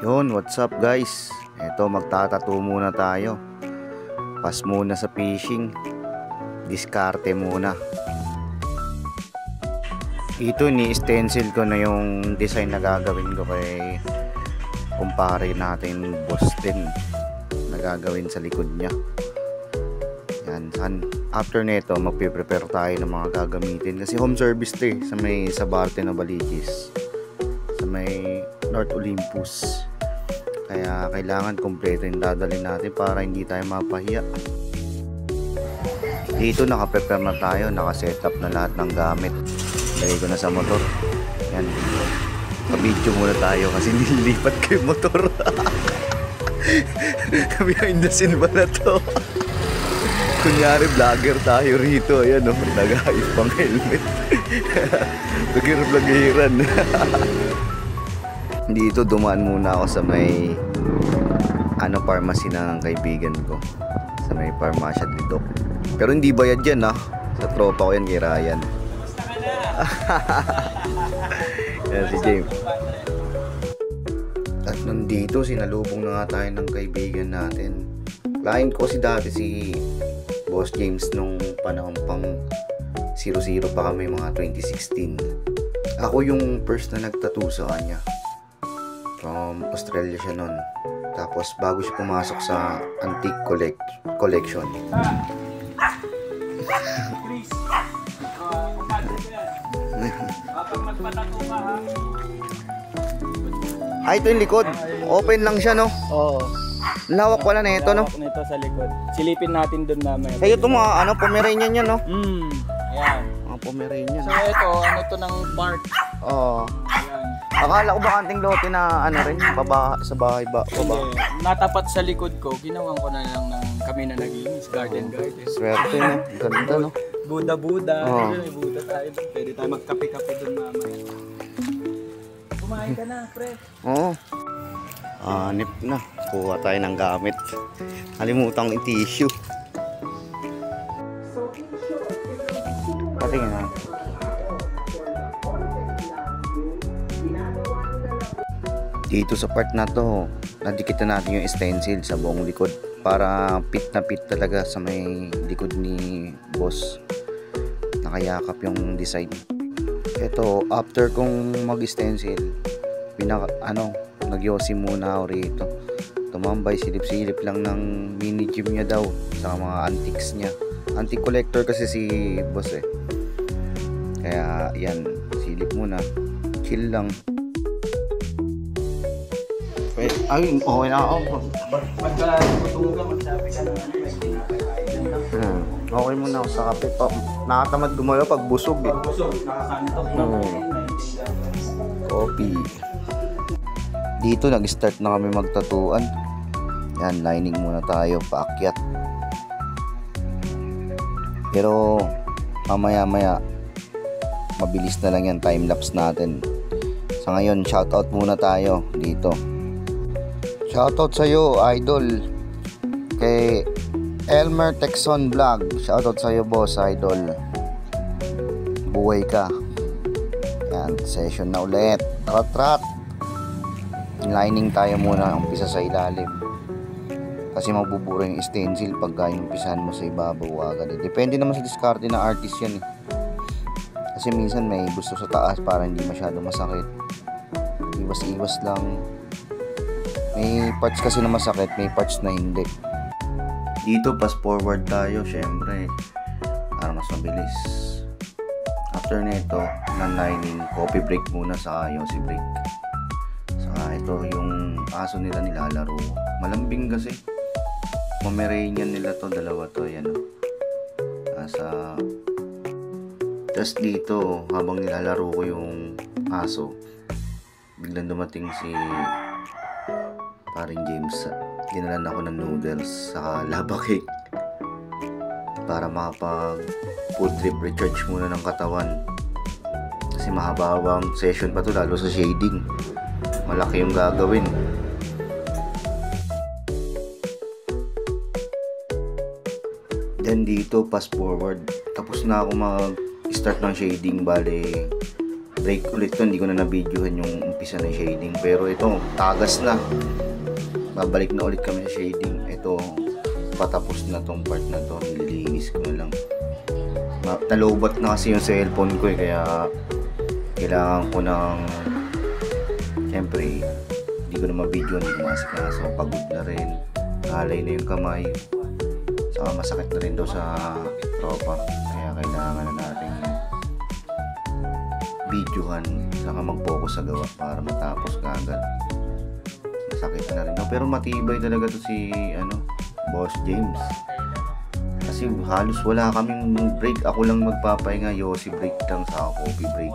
Yun, what's up guys? Eto, magtatattoo muna tayo. Pas muna sa fishing. Diskarte muna. Ito, ni-stencil ko na yung design na gagawin ko kay kumpare natin, boss din, na gagawin sa likod niya. Yan, after nito magpe-prepare tayo ng mga gagamitin kasi home service to sa may Sabarte na Balikis, sa may North Olympus. Kaya kailangan kompleto yung dadalhin natin para hindi tayo mapahiya. Dito naka-prepare na tayo, naka-setup na lahat ng gamit. Lagay ko na sa motor. Yan. Pa-video muna tayo kasi nililipat ko yung motor. Behind the scene pala to. Kunyari vlogger tayo rito. Ayan o, nag-ayos pang helmet. Vlogger-vloggeran. Dito dumaan muna ako sa may pharmacy na ng kaibigan ko, sa may Pharmacia dito. Pero hindi bayad yan sa tropa ko yan, kay Ryan. Yan si James. At nandito sinalubong na nga tayo ng kaibigan natin. Client ko si dati si Boss James nung panahon pang 00 pa kami, mga 2016. Ako yung first na nagtattoo sa kanya. From Australia siya nun. Tapos bago siya pumasok sa antique collection. Ay, ito yung likod. Open lang siya, no? Oo. Lawak pala na ito, no? Lawak nito sa likod. Silipin natin doon mamaya. Kaya ito mga Pomeranian yan, no? Ayan. Mga Pomeranian. So ito, ito ng bark. Oo. Ayan. Akala ko ba kanting lote na rin, sa bahay ba? Hindi. Natapat sa likod ko, ginawan ko na lang ng kami na naglinis. Garden. Swerte, no? Ganda, no? Buda-buda. Oh. May Buda tayo. Pwede tayo magkape-kape doon mamaya. Kumain ka na, pre. Oo. Anip na. Kuha tayo ng gamit. Kalimutang i-tissue. Patingin na. Dito sa part na to, nadikitan natin yung stencil sa buong likod para fit na fit talaga sa may likod ni boss. Nakayakap yung design. Ito, after kong mag-stencil, nagyosi muna ako rito. Tumambay, silip-silip lang ng mini gym niya daw sa mga antiques niya. Antique collector kasi si boss Kaya yan, silip muna. Chill lang. Ay, okay na ako. Pagka tutulog ka, magsabi ka ng Okay muna ako sa kape. Nakatamad gumalaw pag busog Pag busog, nakasantok na. Coffee. Dito nag-start na kami magtatuan. Yan, lining muna tayo, paakyat. Pero mamaya mabilis na lang yan, time-lapse natin. Sa ngayon, shoutout muna tayo dito. Shoutout sa'yo, idol. Kay Elmer Texon Vlog. Shoutout sa'yo, boss, idol. Buhay ka. Yan, session na ulit. Trat. Lining tayo muna, umpisa sa ilalim. Kasi mabubura yung stencil pagka umpisahan mo sa ibabaw agad. Depende naman sa diskarte ng artist yan Kasi minsan may gusto sa taas para hindi masyado masakit. Iwas lang. May parts kasi na masakit, may parts na hindi. Dito fast forward tayo syempre para mas mabilis. After nito, non-lining, coffee break muna sa yosi break. Saka ito yung aso nila nilalaro. Malambing kasi. Pomeranian nila to, dalawa to, yan nasa. Just dito habang nilalaro ko yung aso, biglang dumating si paring James. Dinalan ako ng noodles sa lava cake para makapag full trip recharge muna ng katawan kasi mahaba-habang session pa to, lalo sa shading malaki yung gagawin. Then dito fast forward, tapos na ako mag start ng shading. Bale break ulit to, hindi ko na na-videohan yung umpisa ng shading, pero ito tagas na, babalik na ulit kami sa shading. Ito patapos na tong part na to, nililinis ko na lang. Nalobat na kasi yung cellphone ko kaya kailangan ko ng, syempre hindi ko na ma-video, hindi ko masikaso, pagod na rin, nalay na yung kamay, saka masakit na rin daw sa tropa, kaya kailangan na natin videohan, saka mag-focus sa gawa para matapos kagad. Masakit na rin daw, pero matibay talaga to si Boss James, kasi halos wala kaming break. Ako lang magpapahinga, Yossi break lang, sa coffee break.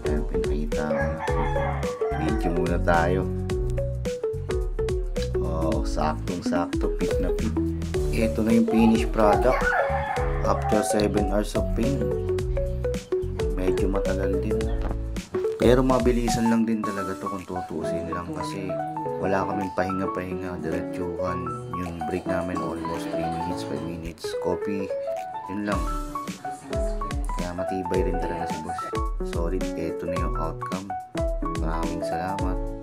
Kaya pinakita ko, video muna tayo. Oh, saktong sakto, fit na fit. Ito na yung finished product after 7 hours of paint. Medyo matagal din, pero mabilisan lang din talaga to kung tutuusin lang, kasi wala kaming pahinga-pahinga, diretsuhan. Yung break namin almost 3 minutes, 5 minutes, coffee, yun lang. Kaya matibay rin talaga si boss. Solid, eto na yung outcome. Maraming salamat.